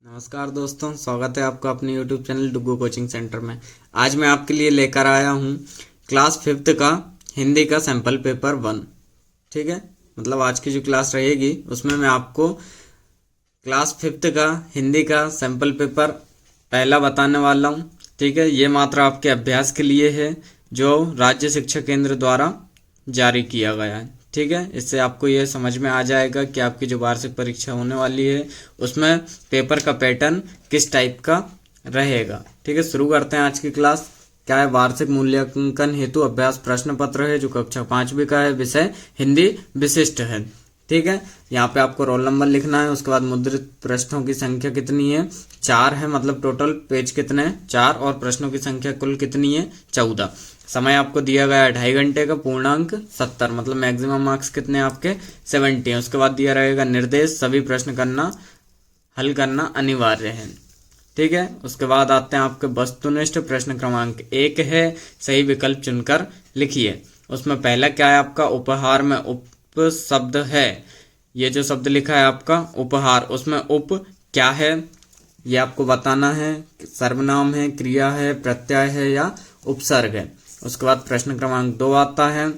नमस्कार दोस्तों, स्वागत है आपका अपने YouTube channel Duggu coaching centre में। आज मैं आपके लिए लेकर आया हूँ क्लास 5th का हिंदी का सैंपल पेपर 1। ठीक है, मतलब आज की जो क्लास रहेगी उसमें मैं आपको क्लास 5th का हिंदी का सैंपल पेपर पहला बताने वाला हूँ। ठीक है, ये मात्र आपके अभ्यास के लिए है जो राज्य शिक्षा केंद्र द्वारा जारी किया गया है। ठीक है, इससे आपको ये समझ में आ जाएगा कि आपकी जो वार्षिक परीक्षा होने वाली है उसमें पेपर का पैटर्न किस टाइप का रहेगा। ठीक है, शुरू करते हैं आज की क्लास। क्या है? वार्षिक मूल्यांकन हेतु अभ्यास प्रश्न पत्र है जो कक्षा 5वीं का है। विषय हिंदी विशिष्ट है। ठीक है, यहाँ पे आपको रोल नंबर लिखना है। उसके बाद मुद्रित पृष्ठों की संख्या कितनी है? 4 है, मतलब टोटल पेज कितने हैं? 4। और प्रश्नों की संख्या कुल कितनी है? 14। समय आपको दिया गया है 2.5 घंटे का। पूर्णांक 70, मतलब मैक्सिमम मार्क्स कितने आपके? 70 है। उसके बाद दिया रहेगा निर्देश, सभी प्रश्न हल करना अनिवार्य है। ठीक है, उसके बाद आते हैं आपके वस्तुनिष्ठ प्रश्न। क्रमांक 1 है, सही विकल्प चुनकर लिखिए। उसमें पहला क्या है आपका? उपहार में उप शब्द है। ये जो शब्द लिखा है आपका उपहार, उसमें उप क्या है ये आपको बताना है। सर्वनाम है, क्रिया है, प्रत्यय है या उपसर्ग है। उसके बाद प्रश्न क्रमांक 2 आता है,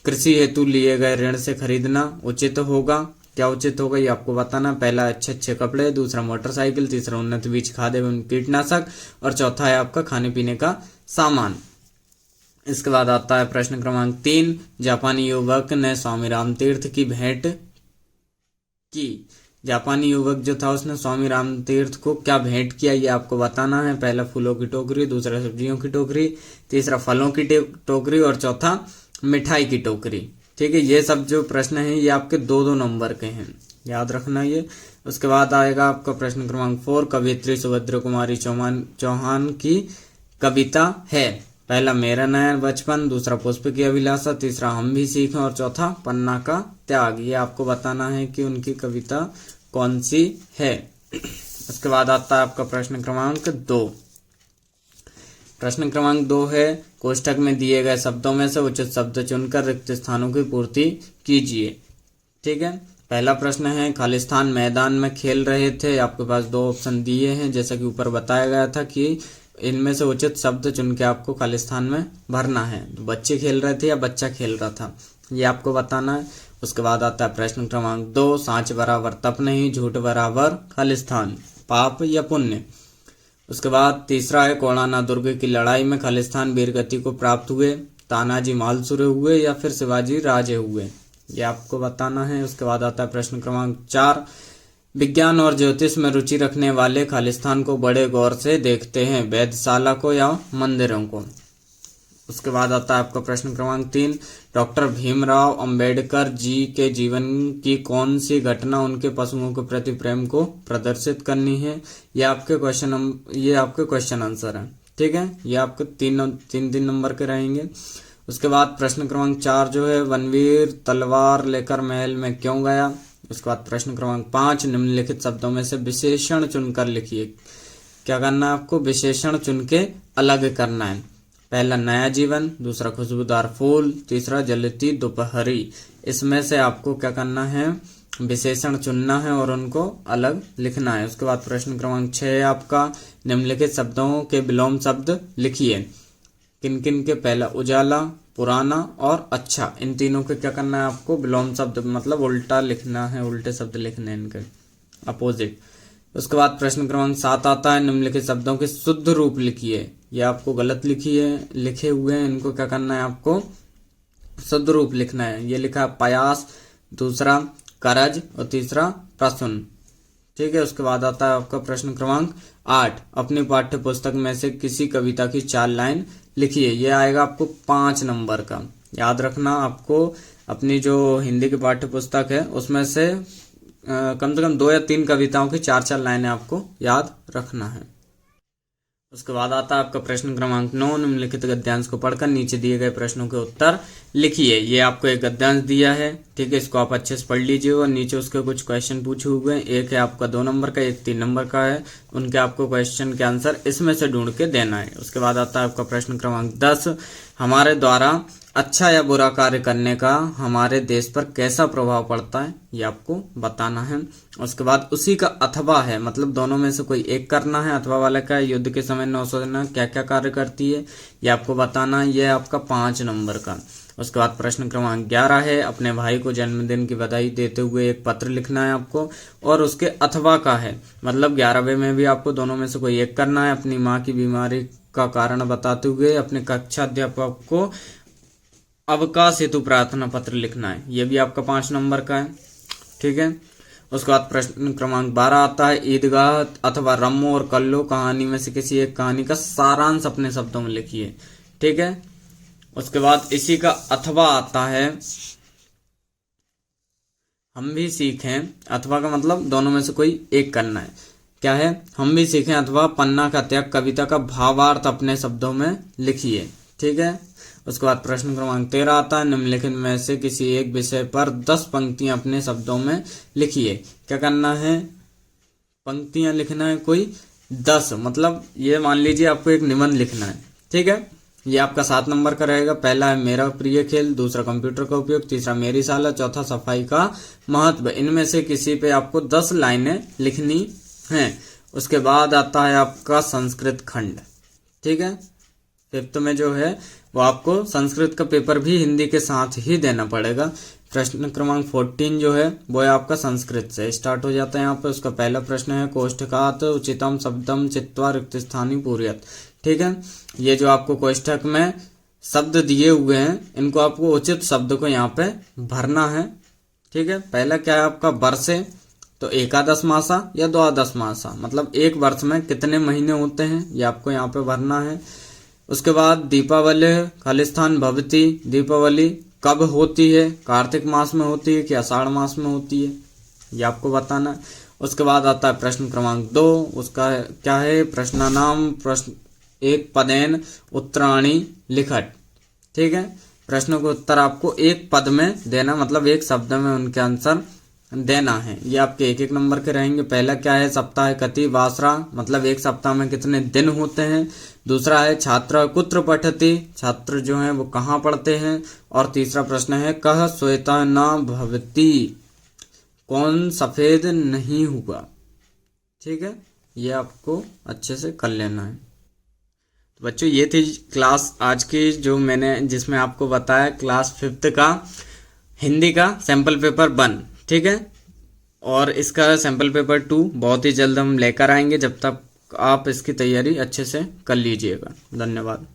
कृषि हेतु लिए गए ऋण से खरीदना उचित होगा। क्या उचित होगा ये आपको बताना। पहला अच्छे कपड़े, दूसरा मोटरसाइकिल, तीसरा उन्नत बीज खाद एवं कीटनाशक और चौथा है आपका खाने पीने का सामान। इसके बाद आता है प्रश्न क्रमांक 3, जापानी युवक ने स्वामी रामतीर्थ की भेंट की। जापानी युवक जो था उसने स्वामी रामतीर्थ को क्या भेंट किया ये आपको बताना है। पहला फूलों की टोकरी, दूसरा सब्जियों की टोकरी, तीसरा फलों की टोकरी और चौथा मिठाई की टोकरी। ठीक है, ये सब जो प्रश्न हैं ये आपके 2-2 नंबर के हैं, याद रखना ये। उसके बाद आएगा आपका प्रश्न क्रमांक 4, कवियत्री सुभद्रा कुमारी चौहान की कविता है। पहला मेरा नया बचपन, दूसरा पुष्प की अभिलाषा, तीसरा हम भी सीखें और चौथा पन्ना का त्याग। ये आपको बताना है कि उनकी कविता कौन सी है। उसके बाद आता है आपका प्रश्न क्रमांक 2। प्रश्न क्रमांक 2 है, कोष्ठक में दिए गए शब्दों में से उचित शब्द चुनकर रिक्त स्थानों की पूर्ति कीजिए। ठीक है, पहला प्रश्न है, खालिस्तान मैदान में खेल रहे थे। आपके पास 2 ऑप्शन दिए हैं, जैसा कि ऊपर बताया गया था कि इनमें से उचित शब्द चुन के आपको खालिस्तान में भरना है। बच्चे खेल रहे थे या बच्चा खेल रहा था ये आपको बताना है। उसके बाद आता है प्रश्न क्रमांक 2, सांच बराबर तप नहीं, झूठ बराबर खालिस्तान, पाप या पुण्य। उसके बाद तीसरा है, कोणार्क दुर्ग की लड़ाई में खालिस्तान वीरगति को प्राप्त हुए, तानाजी मालसुरे हुए या फिर शिवाजी राजे हुए, ये आपको बताना है। उसके बाद आता है प्रश्न क्रमांक 4, विज्ञान और ज्योतिष में रुचि रखने वाले खालिस्तान को बड़े गौर से देखते हैं, वेधशाला को या मंदिरों को। उसके बाद आता है आपका प्रश्न क्रमांक 3, डॉक्टर भीमराव अंबेडकर जी के जीवन की कौन सी घटना उनके पशुओं के प्रति प्रेम को प्रदर्शित करनी है। ये आपके क्वेश्चन आंसर है। ठीक है, ये आपके 3 नंबर के रहेंगे। उसके बाद प्रश्न क्रमांक 4 जो है, वनवीर तलवार लेकर महल में क्यों गया। उसके बाद प्रश्न क्रमांक 5, निम्नलिखित शब्दों में से विशेषण चुनकर लिखिए। क्या करना है आपको? विशेषण चुन के अलग करना है। पहला नया जीवन, दूसरा खुशबूदार फूल, तीसरा जलती दोपहरी। इसमें से आपको क्या करना है? विशेषण चुनना है और उनको अलग लिखना है। उसके बाद प्रश्न क्रमांक 6 है आपका, निम्नलिखित शब्दों के विलोम शब्द लिखिए। किन किन के? पहला उजाला, पुराना और अच्छा। इन तीनों के क्या करना है आपको? विलोम शब्द, मतलब उल्टा लिखना है, उल्टे शब्द लिखने हैं इनके, अपोजिट। उसके बाद प्रश्न क्रमांक 7 आता है, निम्नलिखित शब्दों के शुद्ध रूप लिखिए। ये आपको गलत लिखे हुए हैं, इनको क्या करना है आपको? शुद्ध रूप लिखना है। ये लिखा है प्रयास, दूसरा करज और तीसरा प्रसून। ठीक है, उसके बाद आता है आपका प्रश्न क्रमांक 8, अपनी पाठ्य पुस्तक में से किसी कविता की 4 लाइन लिखिए। ये आएगा आपको 5 नंबर का। याद रखना, आपको अपनी जो हिंदी की पाठ्य पुस्तक है उसमें से कम से कम 2 या 3 कविताओं की 4-4 लाइनें आपको याद रखना है। उसके बाद आता है आपका प्रश्न क्रमांक 9, निम्नलिखित गद्यांश को पढ़कर नीचे दिए गए प्रश्नों के उत्तर लिखिए। ये आपको एक गद्यांश दिया है। ठीक है, इसको आप अच्छे से पढ़ लीजिए और नीचे उसके कुछ क्वेश्चन पूछे हुए हैं। एक है आपका 2 नंबर का, एक 3 नंबर का है। उनके आपको क्वेश्चन के आंसर इसमें से ढूंढ के देना है। उसके बाद आता है आपका प्रश्न क्रमांक 10, हमारे द्वारा अच्छा या बुरा कार्य करने का हमारे देश पर कैसा प्रभाव पड़ता है ये आपको बताना है। उसके बाद उसी का अथवा है, मतलब दोनों में से कोई एक करना है। अथवा वाला का युद्ध के समय नौसेना क्या क्या कार्य करती है ये आपको बताना है। ये आपका 5 नंबर का। उसके बाद प्रश्न क्रमांक 11 है, अपने भाई को जन्मदिन की बधाई देते हुए एक पत्र लिखना है आपको, और उसके अथवा का है, मतलब 11वें में भी आपको दोनों में से कोई एक करना है। अपनी माँ की बीमारी का कारण बताते हुए अपने कक्षा अध्यापक को अवकाश हेतु प्रार्थना पत्र लिखना है। ये भी आपका 5 नंबर का है, ठीक है। उसके बाद प्रश्न क्रमांक 12 आता है, ईदगाह अथवा रम्मो और कल्लो कहानी में से किसी एक कहानी का सारांश अपने शब्दों में लिखिए, ठीक है। उसके बाद इसी का अथवा आता है, हम भी सीखें। अथवा का मतलब दोनों में से कोई एक करना है। क्या है, हम भी सीखें अथवा पन्ना का त्याग कविता का भावार्थ अपने शब्दों में लिखिए, ठीक है। उसके बाद प्रश्न क्रमांक 13 आता है, निम्नलिखित में से किसी एक विषय पर 10 पंक्तियां अपने शब्दों में लिखिए। क्या करना है, पंक्तियां लिखना है कोई 10, मतलब ये मान लीजिए आपको एक निबंध लिखना है, ठीक है। ये आपका 7 नंबर का रहेगा। पहला है मेरा प्रिय खेल, दूसरा कंप्यूटर का उपयोग, तीसरा मेरी साला, चौथा सफाई का महत्व। इनमें से किसी पे आपको 10 लाइनें लिखनी हैं। उसके बाद आता है आपका संस्कृत खंड, ठीक है। 5th में जो है वो आपको संस्कृत का पेपर भी हिंदी के साथ ही देना पड़ेगा। प्रश्न क्रमांक 14 जो है वो है आपका संस्कृत से स्टार्ट हो जाता है। यहाँ पे उसका पहला प्रश्न है, कोष्ठकात उचितम शब्दम चित्वा रिक्त स्थानी पूर्यत, ठीक है। ये जो आपको कोष्ठक में शब्द दिए हुए हैं इनको आपको उचित शब्द को यहाँ पे भरना है, ठीक है। पहला क्या है आपका वर्षे, तो एकादश मासा या द्वादश मासा, मतलब एक वर्ष में कितने महीने होते हैं ये आपको यहाँ पे भरना है। उसके बाद दीपावली खालिस्तान भवती, दीपावली कब होती है, कार्तिक मास में होती है कि आषाढ़ मास में होती है ये आपको बताना है। उसके बाद आता है प्रश्न क्रमांक 2, उसका क्या है, प्रश्नानाम प्रश्न एक पदेन उत्तराणी लिखट, ठीक है। प्रश्नों के उत्तर आपको एक पद में देना, मतलब एक शब्द में उनके आंसर देना है। ये आपके 1-1 नंबर के रहेंगे। पहला क्या है, सप्ताह कति वासरा, मतलब एक सप्ताह में कितने दिन होते हैं। दूसरा है छात्र कुत्र पठति, छात्र जो हैं वो कहाँ पढ़ते हैं। और तीसरा प्रश्न है कह श्वेता न भवती, कौन सफेद नहीं हुआ, ठीक है। ये आपको अच्छे से कर लेना है। तो बच्चों ये थी क्लास आज की जो मैंने जिसमें आपको बताया क्लास 5th का हिंदी का सैंपल पेपर 1, ठीक है। और इसका सैंपल पेपर 2 बहुत ही जल्द हम लेकर आएंगे, जब तक आप इसकी तैयारी अच्छे से कर लीजिएगा। धन्यवाद।